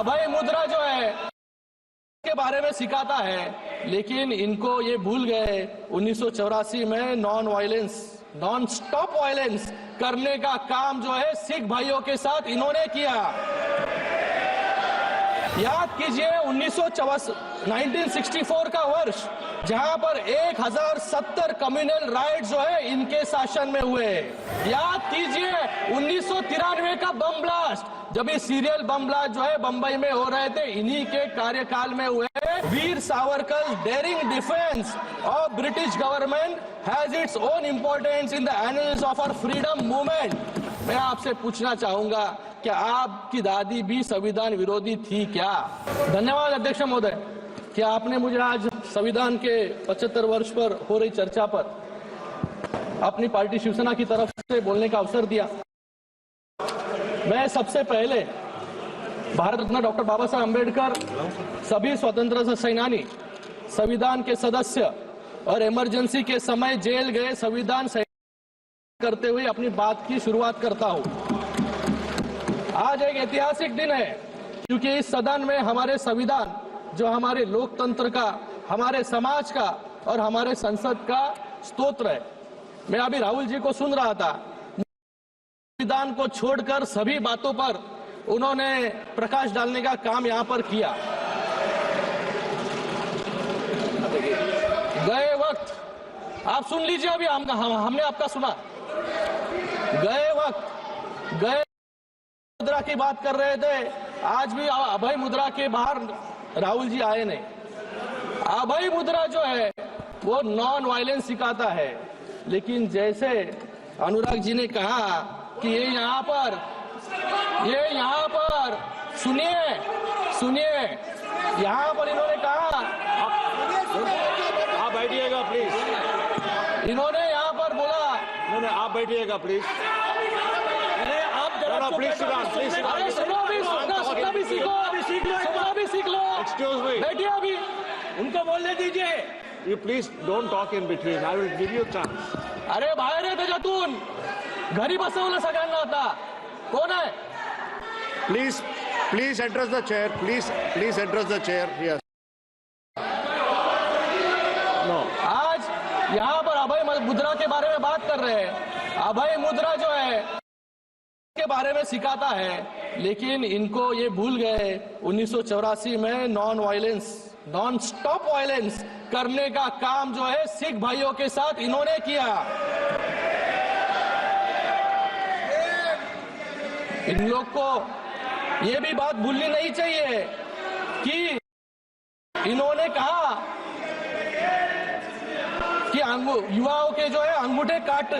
अभय मुद्रा जो है के बारे में सिखाता है, लेकिन इनको ये भूल गए 1984 में नॉन स्टॉप वायलेंस करने का काम जो है सिख भाइयों के साथ इन्होंने किया। याद कीजिए 1964 का वर्ष, जहां पर 1070 कम्युनल राइट जो है इनके शासन में हुए। याद कीजिए 1993 का बम ब्लास्ट, जब ये सीरियल बम ब्लास्ट जो है बंबई में हो रहे थे, इन्हीं के कार्यकाल में हुए। Veer Savarkar daring defence of British government has its own importance in the annals of our freedom movement. मैं आपसे पूछना चाहूंगा, क्या आपकी दादी भी संविधान विरोधी थी क्या? धन्यवाद अध्यक्ष महोदय। क्या आपने मुझे आज संविधान के 75 वर्ष पर हो रही चर्चा पर अपनी पार्टी शिवसेना की तरफ से बोलने का अवसर दिया। मैं सबसे पहले भारत रत्न डॉक्टर बाबा साहब अम्बेडकर, सभी स्वतंत्रता सेनानी, संविधान के सदस्य और इमरजेंसी के समय जेल गए संविधान करते हुए अपनी बात की शुरुआत करता हूं। आज एक ऐतिहासिक दिन है, क्योंकि इस सदन में हमारे संविधान जो हमारे लोकतंत्र का, हमारे समाज का और हमारे संसद का स्तोत्र है। मैं अभी राहुल जी को सुन रहा था, संविधान को छोड़कर सभी बातों पर उन्होंने प्रकाश डालने का काम यहां पर किया। गए वक्त आप सुन लीजिए, अभी हमने आपका सुना। गए मुद्रा की बात कर रहे थे, आज भी अभय मुद्रा के बाहर राहुल जी आए नहीं। अभय मुद्रा जो है वो नॉन वायलेंस सिखाता है, लेकिन जैसे अनुराग जी ने कहा कि ये यहाँ पर सुनिए, यहाँ पर इन्होंने कहा, आप बैठिएगा प्लीज। इन्होंने यहाँ पर बोला, आप बैठिएगा प्लीज। आप प्लीज सुनना भी सीख लो। एक्सक्यूज मी, बैठिए, अभी उनको बोलने दीजिए। You please don't talk in between, I will give you chance. अरे बाहेर आहे त्याच्यातून, घरी बसवलं सगळ्यांना आता। कोण आहे? Please address the chair, please address the chair. Yes, no. आज यहाँ पर अभय मुद्रा के बारे में बात कर रहे हैं। अभय मुद्रा जो है के बारे में सिखाता है, लेकिन इनको ये भूल गए 1984 में नॉन स्टॉप वायलेंस करने का काम जो है सिख भाइयों के साथ इन्होंने किया। इन लोग को ये भी बात भूलनी नहीं चाहिए कि इन्होंने कहा कि युवाओं के जो है अंगूठे काट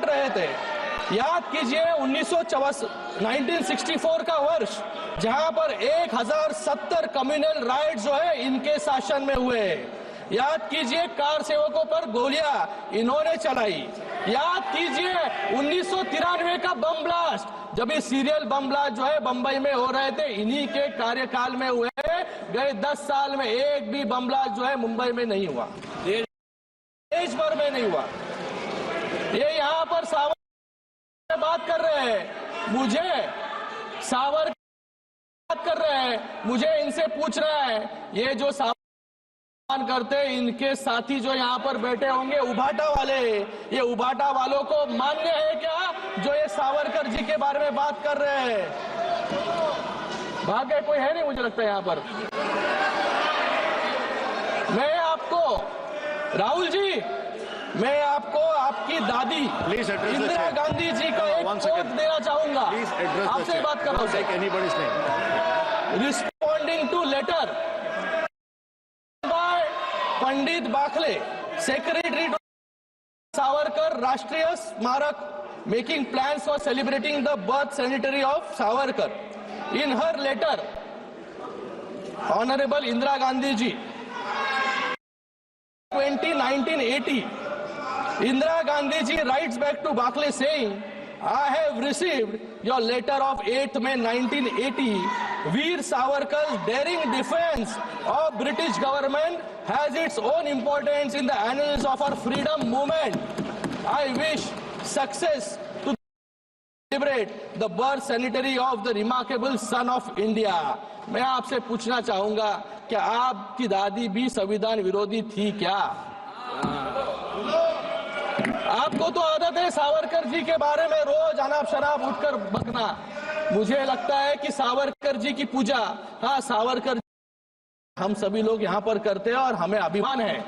रहे थे। याद कीजिए 1964 का वर्ष, जहां पर 1070 कम्युनल राइट जो है इनके शासन में हुए। याद कीजिए कार सेवकों पर गोलियां इन्होंने चलाई। याद कीजिए 1993 का बम ब्लास्ट, जब ये सीरियल बम ब्लास्ट जो है बंबई में हो रहे थे, इन्हीं के कार्यकाल में हुए। गए 10 साल में एक भी बम ब्लास्ट जो है मुंबई में नहीं हुआ, देश भर में नहीं हुआ। ये यहाँ पर बात कर रहे हैं, मुझे इनसे पूछ रहा है, ये जो सावरकर करते हैं, इनके साथी जो यहाँ पर बैठे होंगे उभाटा वाले, ये उभाटा वालों को मान्य है क्या जो ये सावरकर जी के बारे में बात कर रहे हैं? भाग्य कोई है नहीं मुझे लगता है यहाँ पर। मैं आपको राहुल जी, मैं आपको आपकी दादी इंदिरा गांधी जी का एक कोट देना चाहूंगा। आपसे बात कर रहा हूं। Responding to letter by Pandit Bakhle, secretary Savarkar Rashtriya Smarak, making plans for celebrating the birth centenary of Savarkar. In her letter, honourable Indira Gandhi ji 1980, Indira Gandhi ji writes back to Bakle saying, I have received your letter of 8th May 1980. Veer Savarkar's daring defense of British government has its own importance in the annals of our freedom movement. I wish success to the celebrate the birth sanitary of the remarkable son of India. मैं आपसे पूछना चाहूंगा कि आपकी दादी भी संविधान विरोधी थी क्या? आपको तो आदत है सावरकर जी के बारे में रोज अनाप शनाप उठकर बकना। मुझे लगता है कि सावरकर जी की पूजा, हाँ सावरकर हम सभी लोग यहाँ पर करते हैं और हमें अभिमान है।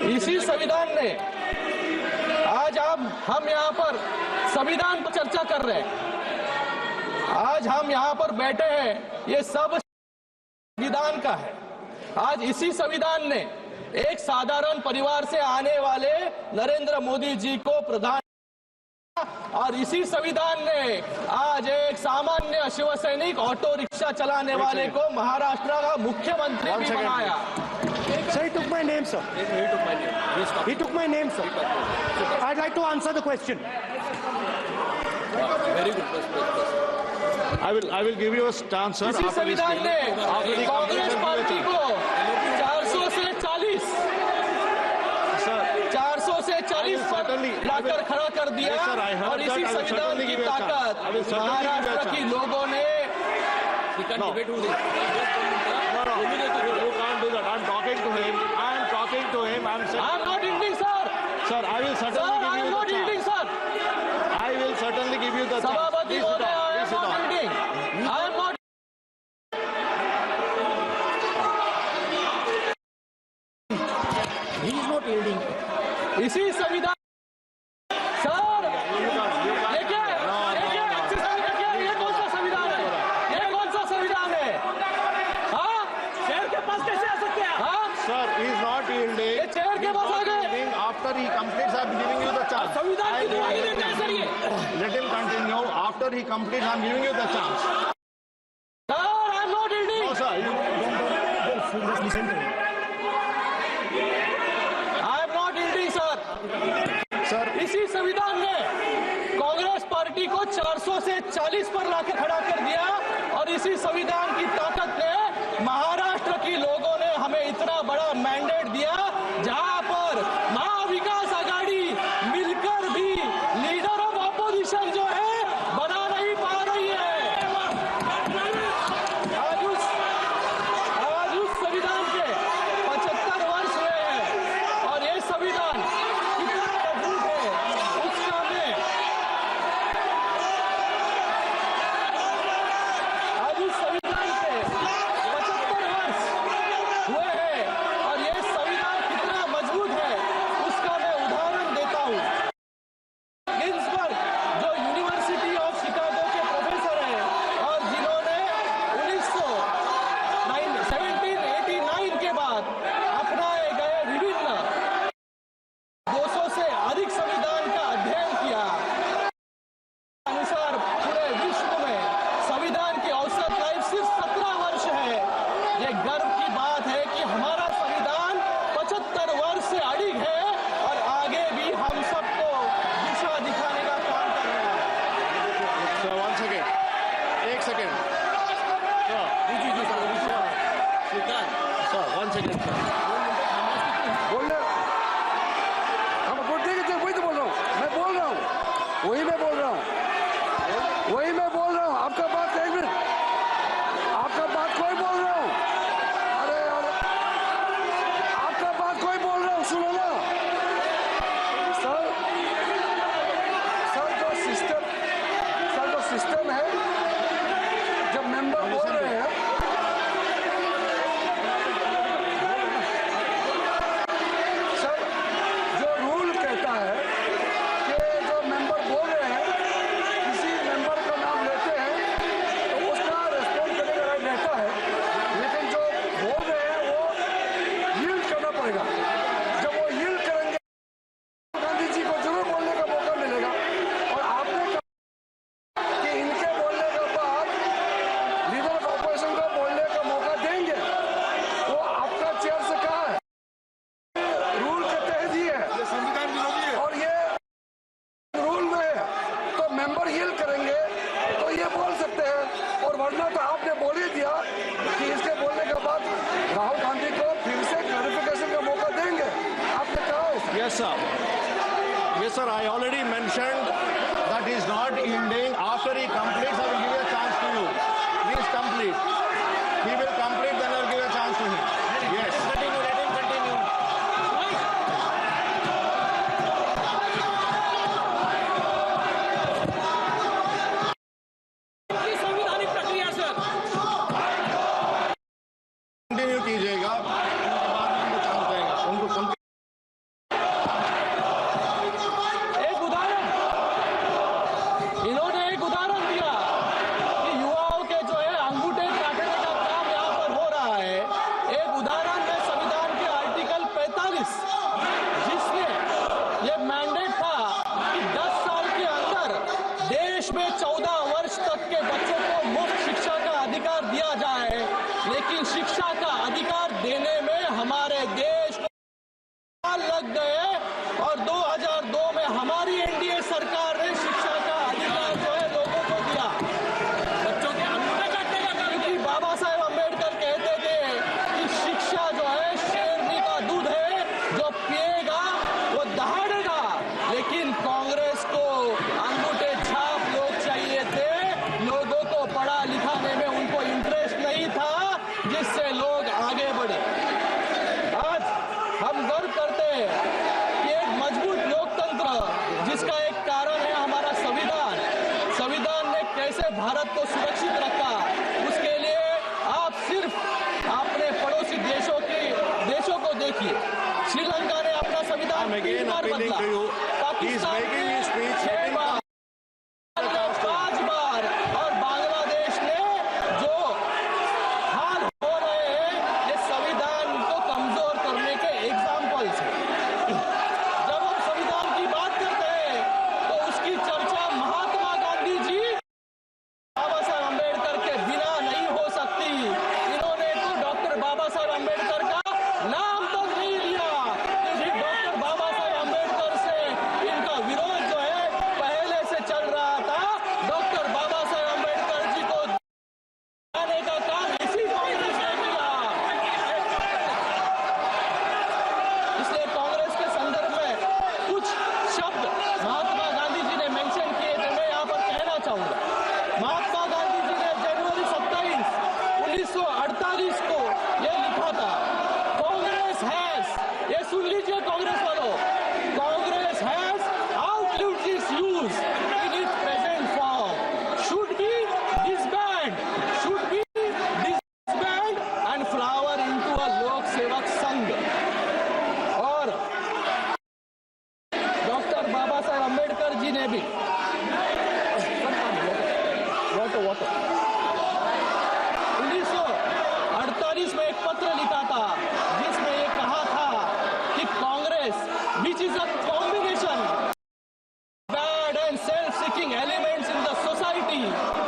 इसी संविधान ने आज हम यहाँ पर संविधान पर चर्चा कर रहे हैं। आज हम यहाँ पर बैठे हैं, ये सब संविधान का है। आज इसी संविधान ने एक साधारण परिवार से आने वाले नरेंद्र मोदी जी को प्रधान, और इसी संविधान ने आज एक सामान्य शिवसैनिक ऑटो रिक्शा चलाने वाले को महाराष्ट्र का मुख्यमंत्री भी बनाया। Sir, he took my name, sir. He took my name, sir. I'd like to answer the question. Very good. I will give you a chance, sir. इसी संविधान ने कांग्रेस पार्टी को 400 से 40 पर लाकर खड़ा कर दिया, और इसी संविधान की ताकत महाराष्ट्र की लोगों ने। I'm talking to him. I'm not ending, sir. Sir, I will certainly give you the not ending, chance. sir. I will certainly give you the chance. सभापति महोदय, I am not ending. I am not. He is not yielding. इसी संविधान sir देखिए ये कौन सा संविधान है? ये कौन सा संविधान है? हाँ, शेर के पास कैसे आ सकते हैं? हाँ Sir, he is not yielding. ये शेर के पास आ गए। After he completes, I am giving you the chance. संविधान की दुहाई देते हैं सर ये। Let him continue. After he completes, I am giving you the chance. Sir, I am not ending. No, sir. Just listen to him. I am not ending, sir. Sir, इसी संविधान ने Congress party को 400 से 40 पर लाकर खड़ा कर दिया, और इसी संविधान की ताकत ने महाराष्ट्र की लोगों ने हमें इतना बड़ा मैंडेट दिया, जहां पर महाविकास आघाड़ी मिलकर भी लीडर ऑफ ऑपोजिशन जो है बना नहीं पा रही है। आज उस संविधान के 75 वर्ष हुए हैं, और ये संविधान कितना मजबूत है उसका मैं आज उस संविधान के 75 वर्ष हुए हैं, और ये संविधान कितना मजबूत है उसका मैं उदाहरण देता हूँ। गिन्सबर्ग जो यूनिवर्सिटी ऑफ शिकागो के प्रोफेसर हैं, और जिन्होंने 1789 के बाद अपनाए गए विभिन्न 200 से अधिक संविधान का अध्ययन किया, अनुसार पूरे विश्व में संविधान की औसत लाइफ सिर्फ 17 वर्ष है। ये गर्व की बात है कि हमारा संविधान 75 वर्ष से अडिग है, और आगे भी हम सबको दिशा दिखाने का काम कर रहे हैं। sir, one second. एक second. Sir, one second, sir. बोलना हम बोलते हैं, वही तो बोल रहा हूँ, मैं बोल रहा हूँ, वही मैं बोल रहा हूँ, आपका बात एक मिनट, आपका बात कोई बोल रहा हूँ, अरे आपका बात कोई बोल रहा हूँ, सुनो ना सर जो सिस्टम है, जब मेंबर बोल रहे हैं, सर जो रूल कहता है कि जो मेंबर बोल रहे हैं, किसी मेंबर का नाम लेते हैं तो उसका रेस्पॉन्ड करने का राइट रहता है, लेकिन जो बोल रहे हैं वो यील्ड करना पड़ेगा। जब वो यील्ड करेंगे, गांधी जी को जरूर बोलने का मौका मिलेगा, और आपने कहा कि इनके बोलने के बाद लीडर ऑफ ऑपोजिशन को बोलने का मौका देंगे, वो आपका चेयर से कहा है, रूल के तहत ही है, संविधान विरोधी है. और ये रूल में है, तो मेंबर यील्ड करेंगे तो ये बोल सकते हैं, और वरना तो आपने बोल ही दिया Yes, sir. Yes, sir. I already mentioned that he's not ending. After he completes, I will give a chance to you. Please complete. He will complete, then I will give a chance to him. Yes. Continue. Let him continue. संवैधानिक प्रक्रिया sir continue कीजिएगा, उसके बाद उनको chance देगा, उनको एक उदाहरण इन्होंने एक उदाहरण दिया कि युवाओं के जो है अंगूठे काटने का काम यहाँ पर हो रहा है। एक उदाहरण है संविधान के आर्टिकल 45 जिसमें ये मैंडेट था कि 10 साल के अंदर देश में 14 वर्ष तक के बच्चों को मुफ्त शिक्षा का अधिकार दिया जाए, लेकिन शिक्षा का अधिकार देने में हमारे देश को साल लग गए और 2002 में हमारी एनडीए सरकार ने शिक्षा का अधिकार जो है लोगों को दिया। बच्चों के अंगूठे काटने का काम, क्योंकि बाबा साहेब अम्बेडकर कहते थे कि शिक्षा जो है शेरनी का दूध है, जो पिएगा वो दहाड़ेगा। लेकिन कांग्रेस को अंगूठे छाप लोग चाहिए थे, लोगों को पढ़ा लिखाने में उनको इंटरेस्ट नहीं था, जिससे लोग आगे बढ़े। आज हम गर्व करते हैं कि एक मजबूत लोकतंत्र जिसका एक कारण है हमारा संविधान। संविधान ने कैसे भारत को सुरक्षित रखा, उसके लिए आप सिर्फ अपने पड़ोसी देशों को देखिए। श्रीलंका ने अपना संविधान I'm again 3 बार appealing बदला, to you. He is Pakistan making ने his speech. 6 बार, 5 बार और बांग्लादेश ने जो हाल हो रहे हैं ये संविधान को कमजोर करने के एग्जाम्पल्स हैं। जब हम संविधान की बात करते हैं तो उसकी चर्चा महात्मा गांधी जी बाबा साहब अम्बेडकर के बिना नहीं हो सकती। इन्होंने तो डॉक्टर बाबा साहब अम्बेडकर का नाम तक नहीं लिया, क्योंकि डॉक्टर बाबा साहब अम्बेडकर से इनका विरोध जो है पहले से चल रहा था। डॉक्टर बाबा साहब अम्बेडकर जी को आने का काम इसी कांग्रेस ने किया। इसलिए कांग्रेस के संदर्भ में कुछ शब्द महात्मा गांधी जी ने मेंशन किए थे, मैं यहाँ पर कहना चाहूंगा। महात्मा गांधी जी ने जनवरी 27, 1948 को यह लिखा था, कांग्रेस हैज, ये सुन लीजिए कांग्रेस वालों, Congress has outlived its use in its present form, should be disbanded and flower into a लोक सेवक संघ। और डॉक्टर बाबा साहेब अम्बेडकर जी ने भी 1948 में एक पत्र लिखा था जिसमें ये कहा था कि Congress which is a combination bad and self-seeking elements in the society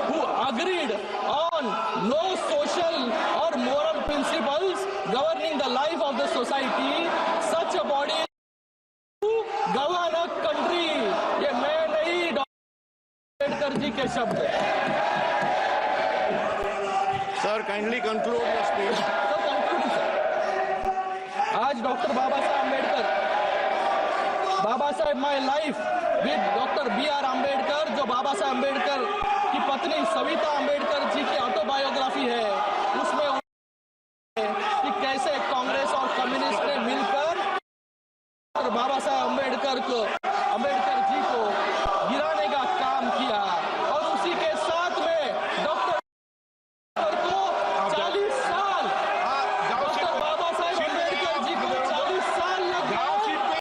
who agreed on no social or moral principles governing the life of the society, such a body to govern a country। ये मैं नहीं, doctor Ambedkar ji के शब्द। Sir, kindly conclude your speech. To conclude sir. आज doctor Baba Saheb Ambedkar, Baba Saheb my life with doctor BR Ambedkar, जो बाबा साहेब अम्बेडकर की पत्नी सविता अम्बेडकर जी की ऑटोबायोग्राफी है, उसमें